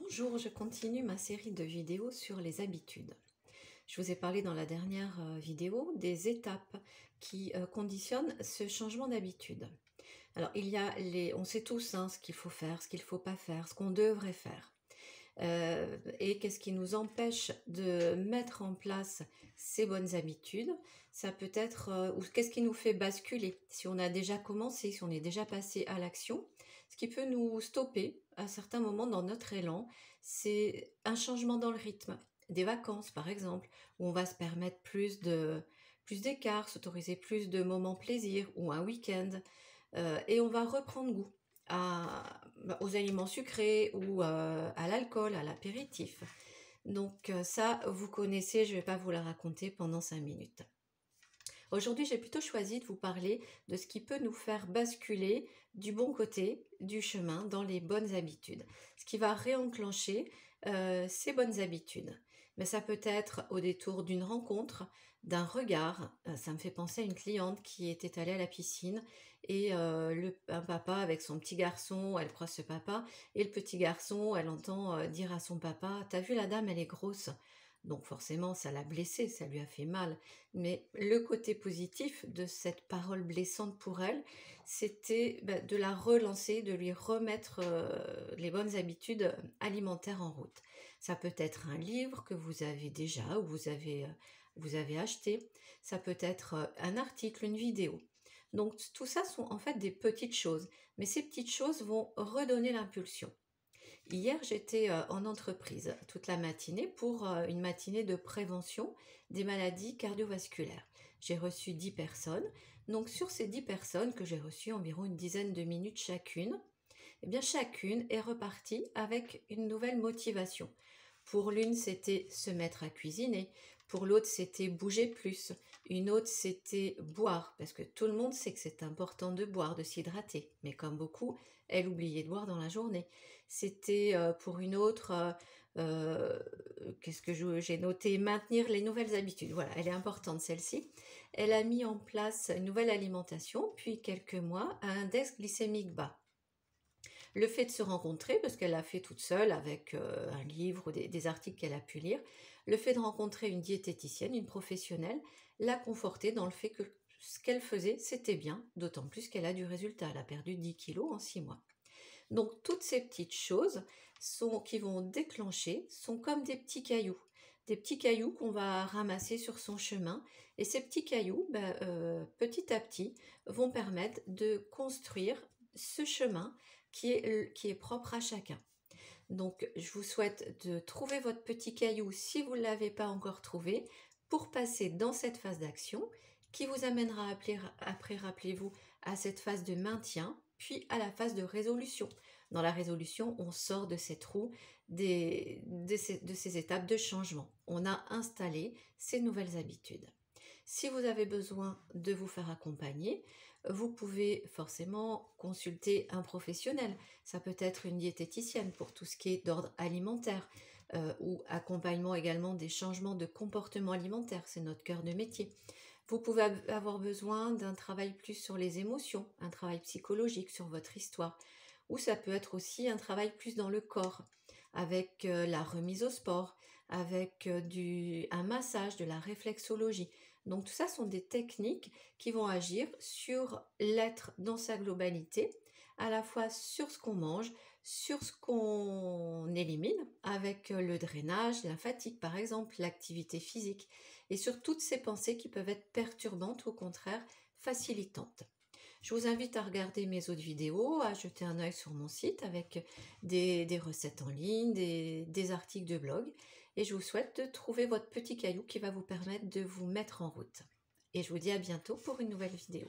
Bonjour, je continue ma série de vidéos sur les habitudes. Je vous ai parlé dans la dernière vidéo des étapes qui conditionnent ce changement d'habitude. Alors, on sait tous hein, ce qu'il faut faire, ce qu'il ne faut pas faire, ce qu'on devrait faire. Et qu'est-ce qui nous empêche de mettre en place ces bonnes habitudes? Ça peut être, ou qu'est-ce qui nous fait basculer? Si on a déjà commencé, si on est déjà passé à l'action, ce qui peut nous stopper à certains moments dans notre élan, c'est un changement dans le rythme. Des vacances, par exemple, où on va se permettre plus d'écart, s'autoriser plus de moments plaisir, ou un week-end, et on va reprendre goût aux aliments sucrés ou à l'alcool, à l'apéritif. Donc ça, vous connaissez, je ne vais pas vous la raconter pendant 5 minutes. Aujourd'hui, j'ai plutôt choisi de vous parler de ce qui peut nous faire basculer du bon côté du chemin dans les bonnes habitudes. Ce qui va réenclencher ces bonnes habitudes. Mais ça peut être au détour d'une rencontre, d'un regard. Ça me fait penser à une cliente qui était allée à la piscine et un papa avec son petit garçon, elle croise ce papa, et le petit garçon, elle entend dire à son papa: «T'as vu la dame, elle est grosse». Donc forcément, ça l'a blessée, ça lui a fait mal. Mais le côté positif de cette parole blessante pour elle, c'était de la relancer, de lui remettre les bonnes habitudes alimentaires en route. Ça peut être un livre que vous avez déjà ou vous avez acheté. Ça peut être un article, une vidéo. Donc tout ça sont en fait des petites choses. Mais ces petites choses vont redonner l'impulsion. Hier, j'étais en entreprise toute la matinée pour une matinée de prévention des maladies cardiovasculaires. J'ai reçu 10 personnes. Donc sur ces 10 personnes que j'ai reçues environ une dizaine de minutes chacune, eh bien chacune est repartie avec une nouvelle motivation. Pour l'une, c'était se mettre à cuisiner. Pour l'autre, c'était bouger plus. Une autre, c'était boire, parce que tout le monde sait que c'est important de boire, de s'hydrater. Mais comme beaucoup, elle oubliait de boire dans la journée. C'était pour une autre, qu'est-ce que j'ai noté? Maintenir les nouvelles habitudes. Voilà, elle est importante celle-ci. Elle a mis en place une nouvelle alimentation, puis quelques mois, à index glycémique bas. Le fait de se rencontrer, parce qu'elle l'a fait toute seule avec un livre ou des articles qu'elle a pu lire, le fait de rencontrer une diététicienne, une professionnelle, l'a confortée dans le fait que ce qu'elle faisait, c'était bien, d'autant plus qu'elle a du résultat. Elle a perdu 10 kilos en 6 mois. Donc toutes ces petites choses qui vont déclencher sont comme des petits cailloux qu'on va ramasser sur son chemin. Et ces petits cailloux, petit à petit, vont permettre de construire ce chemin qui est propre à chacun. Donc je vous souhaite de trouver votre petit caillou si vous ne l'avez pas encore trouvé pour passer dans cette phase d'action qui vous amènera après, rappelez-vous, à cette phase de maintien, puis à la phase de résolution. Dans la résolution, on sort de ces trous, de ces étapes de changement. On a installé ces nouvelles habitudes. Si vous avez besoin de vous faire accompagner, vous pouvez forcément consulter un professionnel. Ça peut être une diététicienne pour tout ce qui est d'ordre alimentaire ou accompagnement également des changements de comportement alimentaire. C'est notre cœur de métier. Vous pouvez avoir besoin d'un travail plus sur les émotions, un travail psychologique sur votre histoire. Ou ça peut être aussi un travail plus dans le corps, avec la remise au sport, avec un massage, de la réflexologie. Donc tout ça sont des techniques qui vont agir sur l'être dans sa globalité, à la fois sur ce qu'on mange, sur ce qu'on élimine, avec le drainage lymphatique par exemple, l'activité physique, et sur toutes ces pensées qui peuvent être perturbantes ou au contraire facilitantes. Je vous invite à regarder mes autres vidéos, à jeter un œil sur mon site avec des recettes en ligne, des articles de blog. Et je vous souhaite de trouver votre petit caillou qui va vous permettre de vous mettre en route. Et je vous dis à bientôt pour une nouvelle vidéo.